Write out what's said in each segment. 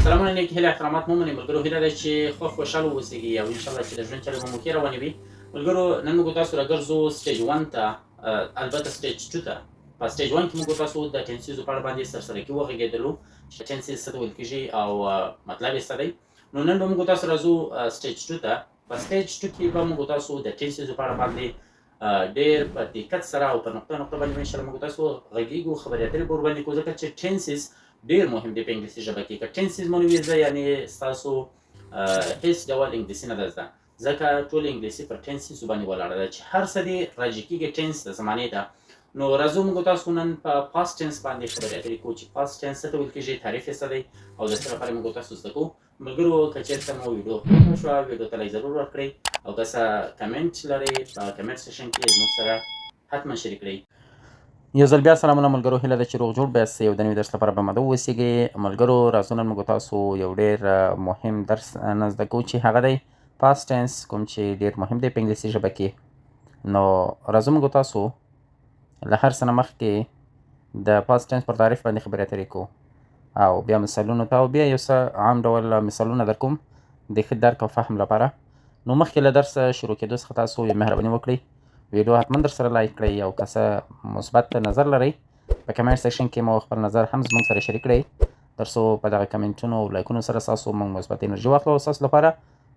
سلامونه نیکې هیلې احترامات مو منئ ملګرو. هیله ده چې ښه خوشحاله واوسئ او انشاءالله چې د ژوند چارې مو مخکې روانې وي. ملګرو نن موږ تاسو راګرځو سټیج 1 ته، البته سټیج 2 ته. په سټیج 1 کې موږ تاسو د ټینسیزو په اړه باندې سرسره کې وغږېدلو چې ټینسیز څه ته ویل کېږي او مطلب یې څه دی. نو نن به موږ تاسو راځو سټیج 2 ته. په سټیج 2 کې به موږ تاسو د ټینسیزو په اړه باندې ډېر په دقت سره او په نقطه نقطه باندې انشاءالله موږ تاسو غږیږو، خبرې اترې به ورباندې کوو، ځکه چې ټینسیز ډېر مهم دی په انګلیسي ژبه کې. که ټینسیز مو نه وي زده یعنې ستاسو هېڅ ډول انګلیسي نه ده زده، ځکه ټول انګلیسي پر ټینسیزو باندې ولاړه ده چې هر څه دې راجع کېږي ټینس د زمانې ده. نو راځو موږ تاسو نن په پاست ټینس باندې خبرې اترې کوو چې پاست ټینس څه ته ویل کېږي، تعریف یې څه دی او د څه لپاره موږ تاسو زده کوو. ملګرو که چېرته مو ویډیو خوښه شوه ویډیو ته لایک ضرور ورکړئ او که څه کمنټ لرئ په کمنټ سیشن کې زموږ سره حتما شریک کړئ. یو ځل بیا سلامونه ملګرو، هیله ده چې روغ جوړ به یاست یو د نوي درس لپاره به اماده واوسیږئ. ملګرو راځو نن موږ تاسو یو ډېر مهم درس نه زده کوو چې هغه دی پاست ټینس، کوم چې ډېر مهم دی په انګلیسي ژبه کې. نو راځو موږ تاسو له هر څه نه مخکې د پاست ټینس پر تعریف باندې خبرې اترې کوو او بیا مثالونو ته او بیا یو څه عام ډول مثالونه در کوم د ښه درک او فهم لپاره. نو مخکې له درس شروع کېدو څخه تاسو یې مهرباني وکړئ ویډیو حتما در سره لایک کړئ او که څه مثبت نظر لرئ په کمنټ سیکشن کې مو خپل نظر هم زموږ سره شریک کړئ، تر څو په دغه کمنټونو او لایکونو سره ستاسو موږ مثبت انرژي واخلو او ستاسو لپاره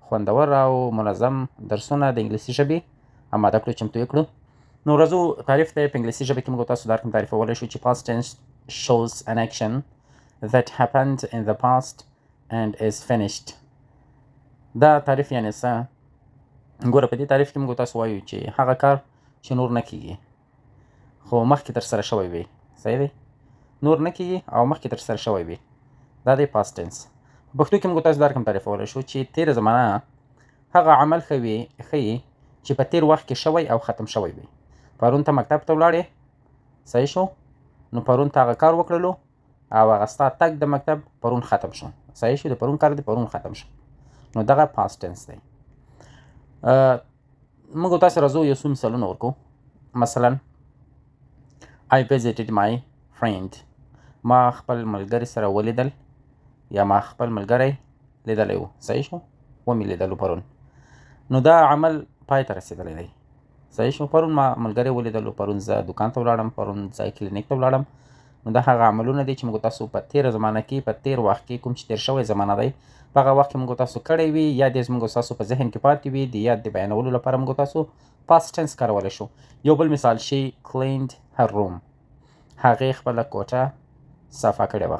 خوندور او منظم درسونه د انګلیسي ژبې اماده کړو، چمتو یې کړو. نو راځو تعریف ته په انګلیسي ژبه کې موږ تاسو دا رقم تعریفولی شو چې past tense shows an action that happened in the past and is finished. دا تعریف یعنې څه؟ ګوره په دې تعریف کې موږ تاسو وایو چې هغه کار چې نور نه کېږي خو مخکې ترسره شوی وي، صحیح دی؟ نور نه کېږي او مخکې ترسره شوی وي، دا دی پاست ټینس. په پښتو کې موږ تاسو دا رقم تعریفولی شو چې تېره زمانه هغه عمل ښیي چې په تېر وخت کې شوی او ختم شوی وي. پرون ته مکتب ته ولاړې، صحیح شو؟ نو پرون ته هغه کار وکړلو او هغه ستا تګ د مکتب پرون ختم شو، صحیح شو؟ د پرون کار دی پرون ختم شو، نو دغه پاست ټینس دی. موږ تاسو راځو یو څو مثالونه ورکو. مثلا I visited my friend، ما خپل ملګري سره ولیدل یا ما خپل ملګری لیدلی و، صحیح شو؟ ومې لیدلو پرون، نو دا عمل پای ته رسېدلی دی، صحیح شو؟ پرون ما ملګری ولیدلو، پرون زه دکان ته ولاړم، پرون زه کلینیک ته ولاړم. نو دا هغه عملونه دي چې موږ تاسو په تېره زمانه کې په تېر وخت کې کوم چې تېر شوی زمانه دی په هغه وخت کې موږ تاسو کړی وي، یاد یې زموږ ستاسو په ذهن کې پاتې وي، د یاد د بیانولو لپاره موږ تاسو پاست ټینس کارولی شو. یو بل مثال she cleaned her room، هغې خپله کوټه صفا کړې وه،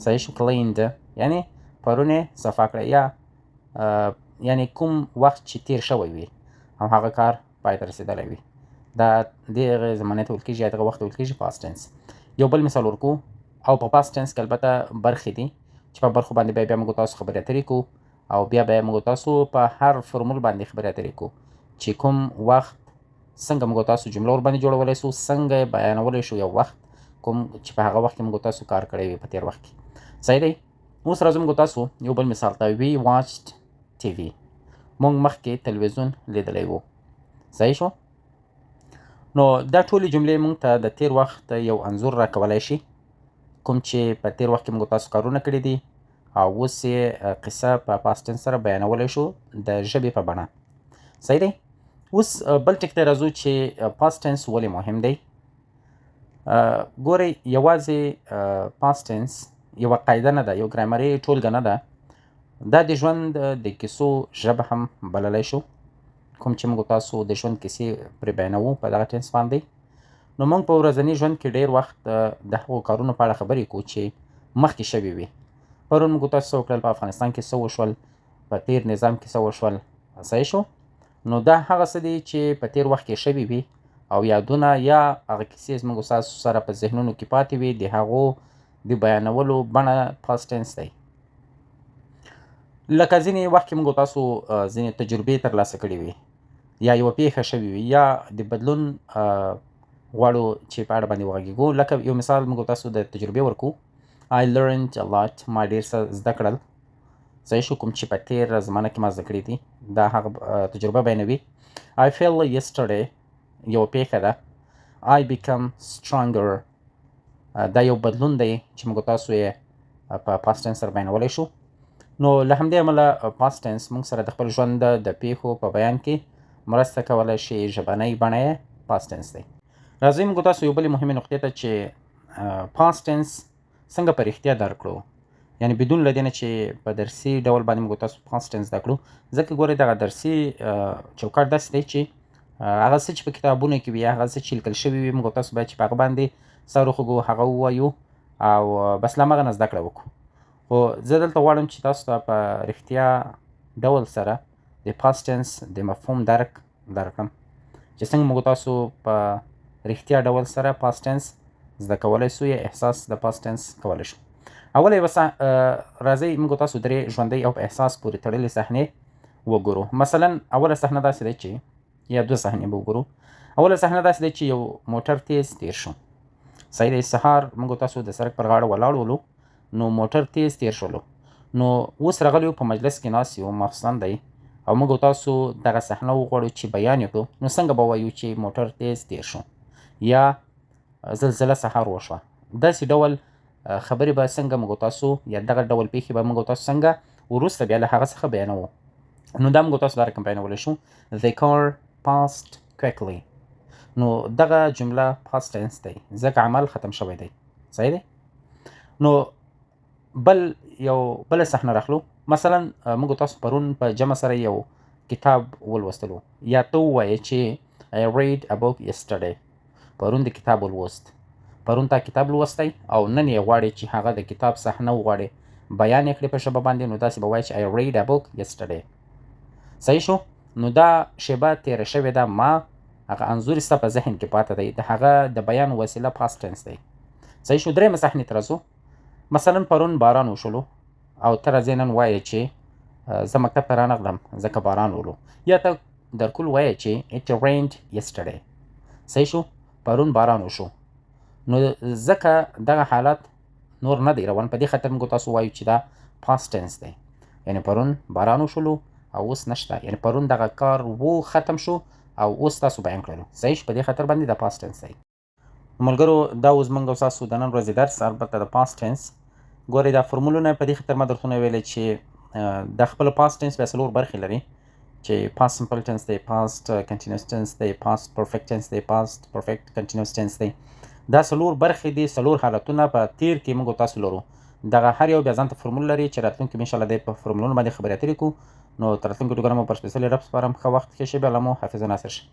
صحیح شو؟ cleaned یعنې پرون یې صفا کړه یا یعنې کوم وخت چې تېر شوی وي او هغه کار پای ته رسېدلی وي، دا دغې زمانې ته ویل کېږي یا دغه وخت ته ویل کېږي پاست ټینس. یو بل مثال ورکو او په پاست ټینس کې البته برخې دي چې په برخو باندې بیا موږ تاسو خبرې اترې کوو او بیا موږ تاسو په هر فرمول باندې خبرې اترې کوو چې کوم وخت څنګه موږ تاسو جمله ورباندې جوړولی شو، څنګه یې بیانولی شو یو وخت کوم چې په هغه وخت کې موږ تاسو کار کړی وي په تېر وخت کې، صحیح دی؟ اوس راځو موږ تاسو یو بل مثال ته. we watched TV، موږ مخکې تلویزیون لیدلی و، صحیح شو؟ نو دا ټولې جملې موږ ته د تېر وخت یو انځور راکولی شي کوم چې په تېر وخت کې موږ تاسو کارونه کړي دي او اوس یې قصه په پاست ټینس سره بیانولی شو د ژبې په بڼه، صحیح دی؟ اوس بل ټیک ته راځو چې پاست ټینس ولې مهم دی. ګورئ یوازې پاست ټینس یوه قاعده نه ده، یو ګرامري ټولګه نه ده، دا د ژوند د کیسو ژبه هم بللی شو، کوم چې موږ تاسو د ژوند کیسې پرې بیانوو په دغه ټینس باندې. نو موږ په ورځني ژوند کې ډېر وخت د هغو کارونو په اړه خبرې کوو چې مخکې شوي وي. پرون موږ تاسو څه وکړل، په افغانستان کې څه وشول، په تېر نظام کې څه وشول، صحیح شو؟ نو دا هغه څه دي چې په تېر وخت کې شوي وي او یادونه یا هغه کیسې زموږ ستاسو سره په ذهنونو کې پاتې وي، د هغو د بیانولو بڼه پاست ټینس دی. لکه ځینې وخت کې موږ تاسو ځینې تجربې ترلاسه کړې وي یا یوه پیښه شوې وي یا د بدلون غواړو چې په اړه باندې وغږېږو. لکه یو مثال موږ تاسو د تجربې ورکو. I learned a lot، ما ډېر څه زده کړل، صحیح شو؟ کوم چې په تېره زمانه کې ما زده کړي دي دا هغه تجربه بیانوي. I fell yesterday یوه پیښه ده. I become stronger دا یو بدلون دی چې موږ تاسو یې په پاست ټنس سره بیانولی شو. نو له همدې امله پاست ټنس موږ سره د خپل ژوند د پیښو په بیان کې مرسته کولی شي. ژبنی بڼه یې پاست ټنس دی. راځئ موږ تاسو یو بلې مهمې نقطې ته چې پاست ټنس څنګه په رښتیا درک کړو، یعنې بدون له دې نه چې په درسي ډول باندې موږ تاسو پاست ټنس زده کړو. ځکه ګورئ دغه درسي چوکاټ داسې دی چې هغه څه چې په کتابونو کې وي، هغه څه چې لیکل شوي وي، موږ تاسو باید چې په هغه باندې سر وخوږو، هغه ووایو او بس له همغه نه زده کړه وکړو. خو زه دلته غواړم چې تاسو ته په رښتیا ډول سره د پاست ټنس د مفهوم درک درکړم، چې څنګه موږ تاسو په رښتیا ډول سره پاست ټنس زده کولی سو یا احساس د پاست ټنس کولی شو. اوله یوه راځئ موږ تاسو درې ژوندۍ او په احساس پورې تړلې صحنې وګورو. مثلا اوله صحنه داسې دی چې یا دوه صحنې به وګورو. اوله صحنه داسې دی چې یو موټر تیز تیر شو. صحیح دی، سهار موږ تاسو د سړک پر غاړه ولاړ ولو، نو موټر تیز تیر شولو. نو اوس راغلی یو په مجلس کې ناست یو، ماخستن دی، او موږ تاسو دغه صحنه وغواړو چې بیان یې کړو. نو څنګه به وایو چې موټر تیز تیر شو یا زلزله سهار وشوه؟ داسې ډول خبرې به څنګه موږ تاسو یا دغه ډول پیښې به موږ تاسو څنګه وروسته بیا له هغه څخه بیانوو. نو دا موږ تاسو دا رقم بیانولی شو: The car passed quickly. نو دغه جمله پاست ټنس دی ځکه عمل ختم شوی دی. صحیح دی؟ نو بله صحنه راخلو. مثلا موږ تاسو پرون په جمع سره یو کتاب ولوستلو، یا ته ووایې چې I read a book yesterday. پرون د کتاب ولوست. پرون تا کتاب لوستی او نن یې غواړې چې هغه د کتاب صحنه وغواړې بیان یې کړې په ژبه باندې، نو داسې به وایې چې I read a book yesterday. صحیح شو؟ نو دا شیبه تیره شوې ده، ما هغه انځور ستا په ذهن کې پاته دی، د هغه د بیان وسیله پاست ټنس دی. صحیح شو؟ درېیمه صحنې ته راځو. مثلا پرون باران وشولو او ته راځې نن وایې چې زه مکتب ته رانغلم ځکه باران ولو، یا ته درکول وایې چې It rained yesterday. صحیح شو؟ پرون باران وشو. نو ځکه دغه حالت نور نه دی روان، په دې خاطر موږ تاسو وایو چې دا پاست ټنس دی. یعنې پرون باران وشولو او اوس نشته، یعنې پرون دغه کار ختم شو او اوس تاسو بیان کړلو. صحیح شو؟ په دې خاطر باندې دا پاست ټنس دی. ملګرو دا اوس موږ تاسو د نن ورځې درس، البته د پاست ټنس، ګورئ دا فرمولونه په دې خاطر ما درته ویلې چې د خپل پاست ټنس بیا څلور برخې لري، چې پاست سمپل ټنس دی، پاست کنټینیوس ټنس دی، پاست پرفیکټ ټنس دی، پاست پرفیکټ کنټینیوس ټنس دی. دا څلور برخې دي، څلور حالتونه په تیر کې موږ تاسو لرو. دغه هر یو بیا ځانته فرمول لري چې راتلونکي کې انشاءالله دی په فرمولونو باندې خبرې اترې کوو. نو تر راتلونکي ټوګرام پر سپیشلي رب سپارم. ښه وخت ښه شی. بیا له مو حافظ ناصر شي.